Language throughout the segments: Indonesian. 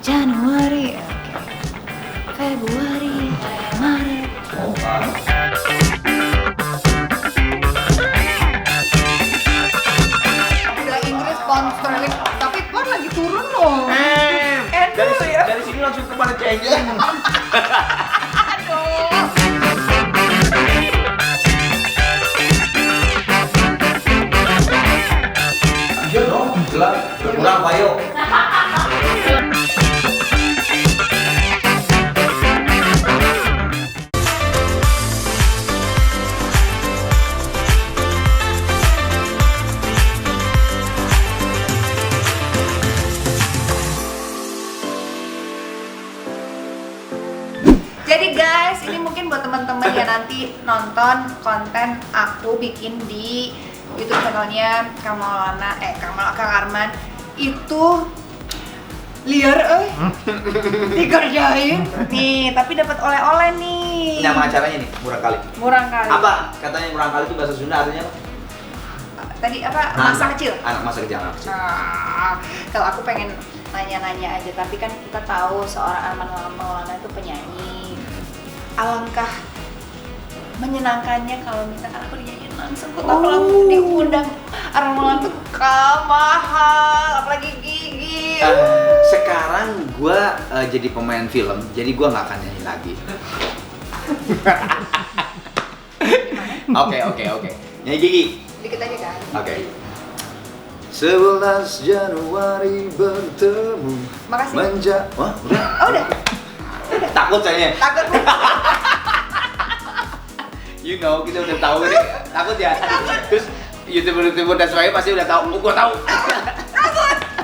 Januari, Februari, Maret. Udah Inggris, pound sterling, tapi pound lagi turun loh. Dari sini langsung ke mana cengeng? Iya dong, jelas. Kurang payo. Jadi guys, ini mungkin buat teman-teman yang nanti nonton konten aku bikin di YouTube channelnya Kang Arman itu liar dikerjain nih, tapi dapat oleh-oleh nih. Nama acaranya nih, murah kali. Murah kali. Apa? Katanya murah kali itu bahasa Sunda artinya apa? Tadi apa? Masa kecil. Anak masa kecil, anak kecil. Nah, kalau aku pengen nanya-nanya aja, tapi kan kita tahu seorang Arman Maulana itu penyanyi. Alangkah menyenangkannya kalau misalkan aku dinyanyiin langsung. Kalau diundang Arman Maulana tuh mahal, apalagi Gigi. Sekarang gua jadi pemain film, jadi gua nggak akan nyanyi lagi. Oke. Nyanyi Gigi. Dikit aja kan. Oke. 11 Januari bertemu. Makasih. Wah, udah. Oh, udah. Takut sayanya. Takut. You know, kita udah tahu nih. Takut ya. Terus YouTuber dan sebagainya pasti udah tahu. Gua tahu.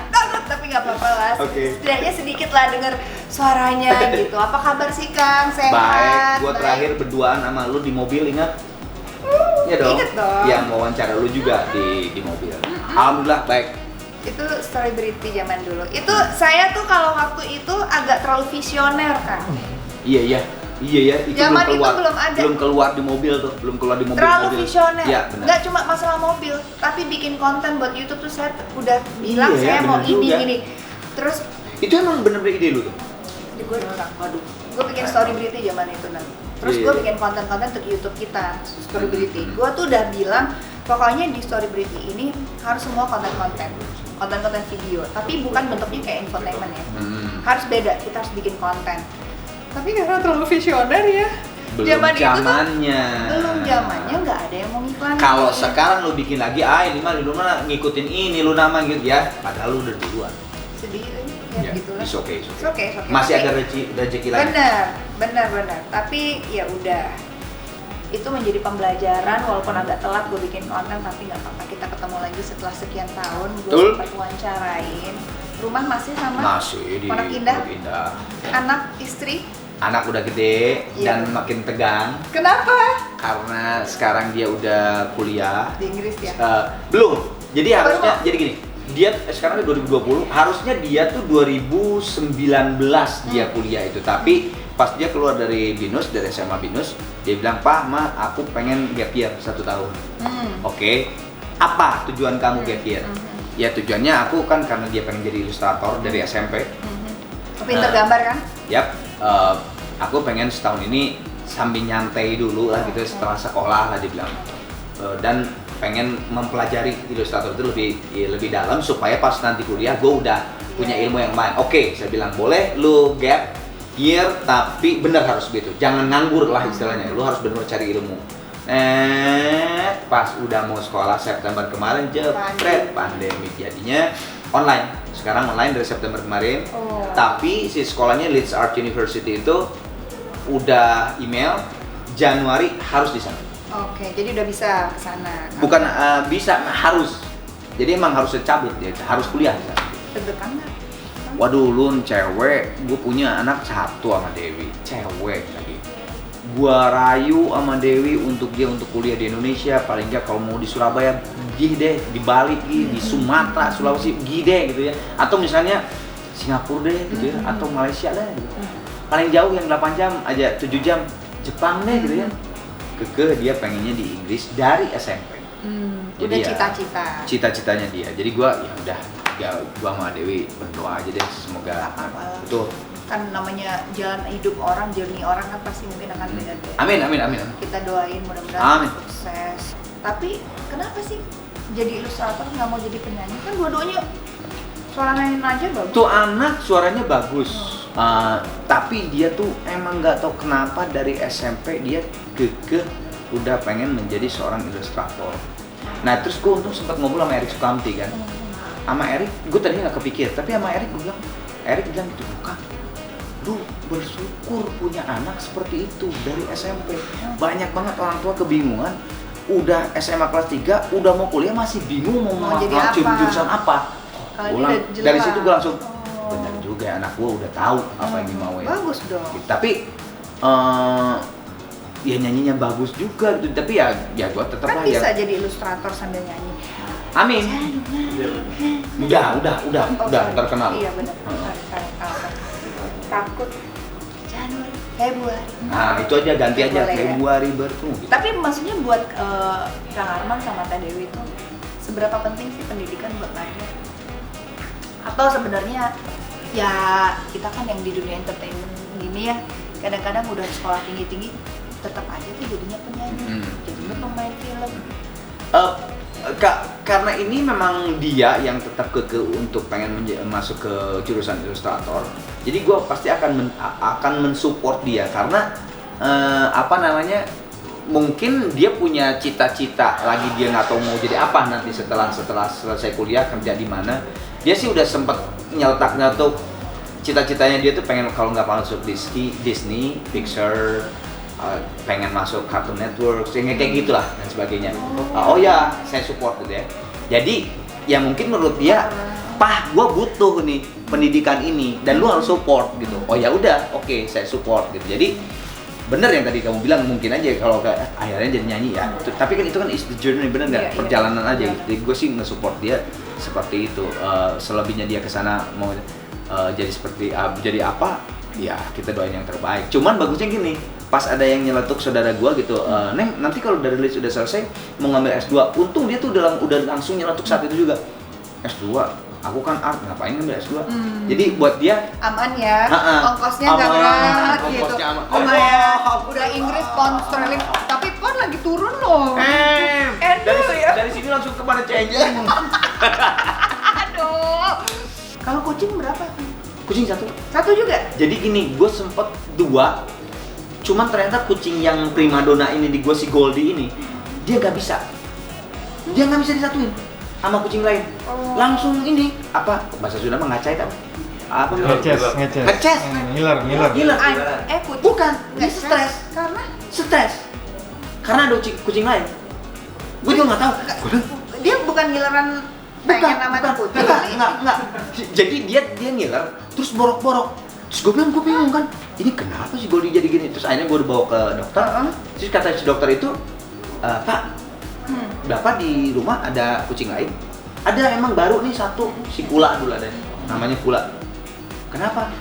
Takut. Tapi nggak apa-apa lah. Oke. Setidaknya sedikit lah denger suaranya gitu. Apa kabar sih Kang? Sehat? Baik, gua Baik. terakhir berduaan sama lu di mobil, ingat? Iya dong. Ingat dong. Yang wawancara lu juga di mobil. Alhamdulillah baik. Itu Storybrity zaman dulu. Itu saya tuh kalau waktu itu agak terlalu visioner kan. Iya ya, itu Zaman belum keluar. itu belum ada. Belum keluar di mobil tuh, belum keluar di mobil. Terlalu visioner. Iya, benar. Nggak cuma masalah mobil, tapi bikin konten buat YouTube tuh saya udah bilang Iya, saya mau benar juga. ini. Terus Itu emang bener-bener ide lu tuh. di gue bilang, waduh, gue bikin Storybrity zaman itu nanti. Terus Iya. gue bikin konten-konten untuk YouTube kita, Storybrity. Gue tuh udah bilang, pokoknya di Storybrity ini harus semua konten-konten video, tapi bukan bentuknya kayak infotainment ya. Harus beda, kita harus bikin konten. Tapi karena terlalu visioner ya. Belum Zaman itu tuh zamannya. belum zamannya, nggak ada yang mau ngiklan. Kalau sekarang lu bikin lagi, ini mah lu mah ngikutin ini lu nama gitu ya. Padahal lu udah duluan. Sedih ya, gitu lah. It's okay. It's okay. Masih Tapi- ada rezeki lagi. Benar. Tapi ya udah, itu menjadi pembelajaran walaupun agak telat gue bikin konten, tapi nggak apa-apa, kita ketemu lagi setelah sekian tahun. Gue Betul. sempat wawancarain. Rumah masih sama? Masih di Pondok Indah? Pondok Indah. Anak, istri? Anak udah gede Iya. dan makin tegang Kenapa? karena sekarang dia udah kuliah. Di Inggris ya? Belum. Jadi Baru harusnya mau? jadi gini. Dia sekarang 2020, harusnya dia tuh 2019 dia kuliah itu. Tapi pas dia keluar dari BINUS, dari SMA BINUS, dia bilang, "Pak, Ma, aku pengen gap year 1 tahun." Oke. Apa tujuan kamu gap year? Ya tujuannya aku kan karena dia pengen jadi ilustrator dari SMP. Pinter gambar kan? Yap, aku pengen setahun ini sambil nyantai dulu lah gitu setelah sekolah lah dibilang. Dan pengen mempelajari ilustrator itu lebih dalam supaya pas nanti kuliah gue udah punya ilmu yang main. Oke, saya bilang boleh lu gap year tapi bener harus begitu. Jangan nganggur lah istilahnya. Lu harus bener cari ilmu. Pas udah mau sekolah September kemarin jepret pandemi jadinya online. Sekarang online dari September kemarin. Tapi si sekolahnya Leeds Art University itu udah email Januari harus di sana. Oke, jadi udah bisa ke sana. Bukan bisa, harus. Jadi emang harus cabut dia, harus kuliah di sana. Deg-degan nggak? Waduh, Lun, cewek, gue punya anak satu sama Dewi, cewek lagi. Gua rayu sama Dewi untuk dia untuk kuliah di Indonesia, paling nggak kalau mau di Surabaya, gih deh, di Bali, gih, di Sumatera, Sulawesi, gih deh gitu ya. Atau misalnya Singapura deh gitu ya, atau Malaysia deh gitu. Paling jauh yang 8 jam aja, 7 jam, Jepang deh gitu ya. Kekeh dia pengennya di Inggris dari SMP. Udah ya, cita-cita. Cita-citanya dia. Jadi gua ya udah ya gua sama Dewi berdoa aja deh semoga Gak apa-apa lah. itu. Kan namanya jalan hidup orang, journey orang kan pasti mungkin akan beda-beda. Amin. Kita doain mudah-mudahan Amin. sukses. Tapi kenapa sih jadi ilustrator nggak mau jadi penyanyi? Kan dua-duanya suara nyanyi aja bagus. Tuh anak suaranya bagus. Tapi dia tuh emang nggak tahu kenapa dari SMP dia kekeh udah pengen menjadi seorang ilustrator. Nah terus gue untung sempat ngobrol sama Erik Sukamti kan. Sama Erik, gue tadinya nggak kepikir, tapi sama Erik gue bilang, Erik bilang gitu, bukan. Lu bersyukur punya anak seperti itu dari SMP. Banyak banget orang tua kebingungan. Udah SMA kelas 3, udah mau kuliah masih bingung mau jadi apa? jurusan apa. Kalau Gua dia lang- udah dari jelas. situ gue langsung, bener juga ya, anak gue udah tahu apa yang dimauin. Bagus dong. Tapi ya nyanyinya bagus juga gitu. Tapi ya gue tetap Kan lah bisa ya. jadi ilustrator sambil nyanyi. Amin. Udah Oh, sorry. terkenal. Iya benar. Takut Januari, Februari. Nah itu aja ganti aja Boleh ya. Februari bertemu. Gitu. Tapi maksudnya buat Kang Arman sama Teh Dewi itu seberapa penting sih pendidikan buat kalian? Atau sebenarnya ya kita kan yang di dunia entertainment gini ya, kadang-kadang udah sekolah tinggi-tinggi tetap aja tuh jadinya penyanyi, jadinya pemain film. Karena ini memang dia yang tetap keke untuk pengen masuk ke jurusan ilustrator. Jadi gue pasti akan mensupport dia karena mungkin dia punya cita-cita lagi, dia nggak tahu mau jadi apa nanti setelah selesai kuliah kerja di mana. Dia sih udah sempet nyeletuk cita-citanya dia tuh pengen kalau nggak masuk Disney, Pixar, pengen masuk Cartoon Network, kayak gitulah dan sebagainya. Oh ya, saya support gitu ya. Jadi ya mungkin menurut dia, "Pah, gue butuh nih pendidikan ini dan lu harus support gitu." Oh ya udah, oke, saya support gitu. Jadi bener yang tadi kamu bilang, mungkin aja kalau akhirnya jadi nyanyi ya. Tapi kan itu kan is the journey, bener nggak? Iya, Perjalanan aja iya. gitu. Jadi gue sih nge-support dia seperti itu. Selebihnya dia kesana mau jadi seperti jadi apa? Ya kita doain yang terbaik. Cuman bagusnya gini, pas ada yang nyeletuk saudara gua gitu, "Neng, nanti kalau dari list udah selesai mau ngambil S2." Untung dia tuh udah langsung nyeletuk saat itu juga. "S2? Aku kan art, ngapain ngambil S2?" Jadi buat dia Aman ya, Ha-ha. ongkosnya nggak Aman, berat gitu. ongkosnya aman. Lumayan, Oh, udah Inggris, pound sterling, tapi pon lagi turun loh. dari sini langsung ke mana Cianjur? Aduh. Kalau kucing berapa? Kucing satu. Satu juga? Jadi gini, gue sempet 2, cuman ternyata kucing yang primadona ini di gue, si Goldie ini, dia nggak bisa disatuin sama kucing lain. Langsung ini apa bahasa Sunda mah ngacai tak? Apa? Ngeces. Ngiler. Gila. Kucing. Bukan, dia Nggak stres. Karena Karena ada kucing lain. Gue juga nggak tahu. dia bukan ngileran pengen nama kucing. Enggak. Jadi dia ngiler, terus borok-borok. Terus gue bingung kan, ini kenapa sih Goldie jadi gini? Terus akhirnya gue dibawa ke dokter. Terus kata si dokter itu, "Pak, Bapak di rumah ada kucing lain?" "Ada, emang baru nih satu, si Kula dulu ada, namanya Kula." "Kenapa?"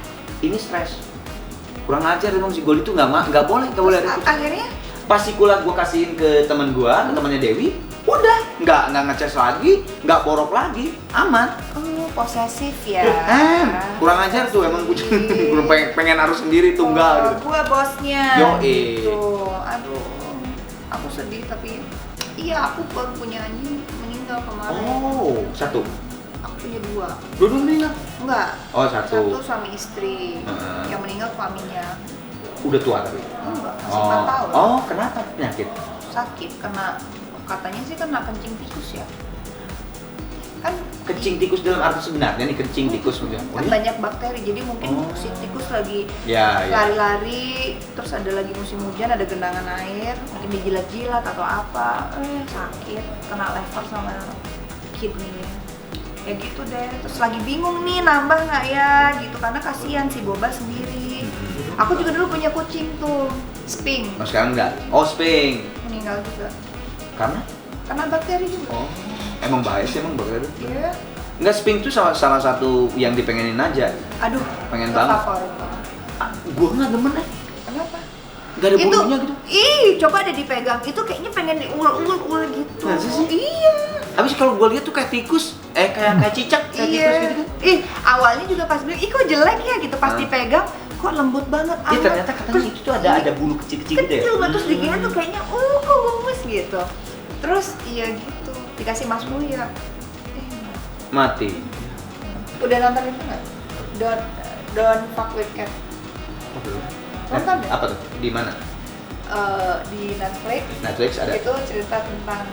"Ini stres." Kurang ajar emang si Goldie tuh nggak boleh ada kucing. Akhirnya Pas si Kula gue kasihin ke temen gue, ke temennya Dewi, udah nggak ngeces lagi, nggak borok lagi, aman. posesif ya. Kurang ajar tuh emang kucing. pengen harus sendiri tunggal gitu. Gua bosnya. Yoi. Gitu. Aduh, aku sedih tapi iya aku baru punya anjing meninggal kemarin. Oh, satu. Aku punya 2. Dua meninggal. Enggak. Oh, satu. Satu suami istri. Yang meninggal suaminya. Udah tua tapi. Enggak, masih 4 tahun. Oh, kenapa penyakit? Sakit karena katanya sih kena kencing tikus ya. Kan Kencing tikus dalam arti sebenarnya nih, kencing tikus maksudnya. kan banyak bakteri jadi mungkin si tikus lagi Ya. lari-lari terus ada lagi musim hujan ada genangan air mungkin dijilat-jilat atau apa sakit kena lever sama kidney ya gitu deh terus lagi bingung nih nambah nggak ya gitu karena kasihan si Boba sendiri aku juga dulu punya kucing tuh Sping Oh, sekarang enggak. Oh, Sping. meninggal juga Karena bakteri juga oh, emang bahaya sih emang bakteri. iya Enggak, Sping tuh salah satu yang dipengenin aja. aduh Pengen banget. favorit banget. Gua nggak demen Kenapa? Gak ada bulunya gitu. Coba deh dipegang. Itu kayaknya pengen diulur-ulur gitu. Masa sih? Iya. Habis kalau gue lihat tuh kayak tikus, kayak cicak, kayak Iya. tikus gitu. Ih, awalnya juga pas bilang, ih kok jelek ya gitu. Pas dipegang, kok lembut banget. Iya, ternyata katanya itu tuh ada bulu kecil-kecil gitu ya. Kecil banget, terus digigit tuh kayaknya, kok gemes gitu. Terus iya gitu, dikasih Mas Mulia. Mati. Udah nonton itu nggak? Don't fuck with cat. Nonton ya? Apa tuh? Di mana? Di Netflix. Netflix ada. Itu cerita tentang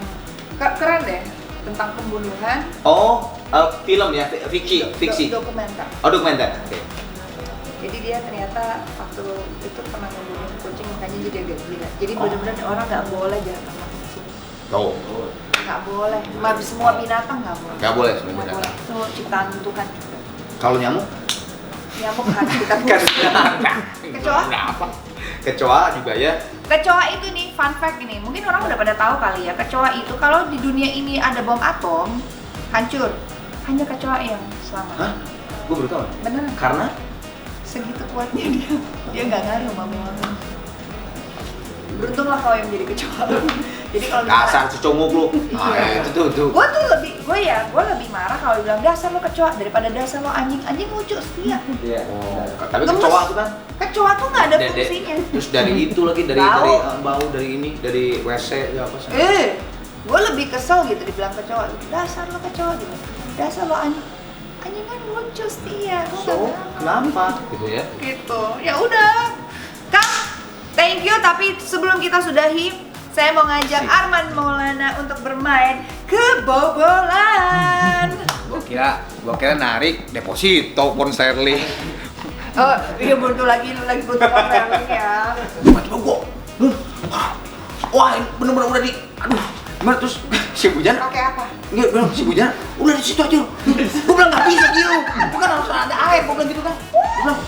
keren deh, tentang pembunuhan. Oh, film ya, fiksi. Dokumenter. Oh, dokumenter. Oke. Jadi dia ternyata waktu itu pernah membunuh kucing, makanya jadi agak gila. Jadi benar-benar orang nggak boleh jalan sama kucing. Oh. Nggak boleh. Semua binatang nggak boleh. Nggak boleh semua Nggak binatang. boleh. Itu ciptaan Tuhan juga. Kalau nyamuk? Nyamuk harus kita bunuh. Kecoa? Apa? Kecoa juga ya. Kecoa itu nih fun fact ini, mungkin orang udah pada tahu kali ya. Kecoa itu kalau di dunia ini ada bom atom, hancur. Hanya kecoa yang selamat. Hah? Gue baru tahu. Beneran? Karena Segitu kuatnya dia nggak ngaruh sama bom atom. Beruntunglah kau yang jadi kecoa. Jadi kalau kasar secongok lu. Iya. Itu tuh. Gue lebih marah kalau bilang dasar lo kecoa daripada dasar lo anjing. Anjing lucu setia. Iya. Oh, tapi Gemes. kecoa tuh kan. Kecoa tuh nggak ada fungsinya. Terus dari itu lagi dari bau dari ini dari WC ya apa sih? Gue lebih kesel gitu dibilang kecoa. Dasar lo kecoa gitu. Dasar lo anjing. Anjing kan lucu setia. So, kenapa? Gitu ya. Gitu. Ya udah. Kang, thank you. Tapi sebelum kita sudahi, saya mau ngajak Arman Maulana untuk bermain kebobolan. Gua kira narik deposito pound sterling. Oh, iya butuh lagi butuh konten ya. Tiba-tiba gua. Wah, ini bener-bener udah di. Aduh, gimana terus si Bujan? Pakai apa? Enggak, bilang si Bujan udah di situ aja lu. Gua bilang nggak bisa gitu. Bukan harus ada air, gua bilang gitu kan. Gua bilang